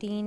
3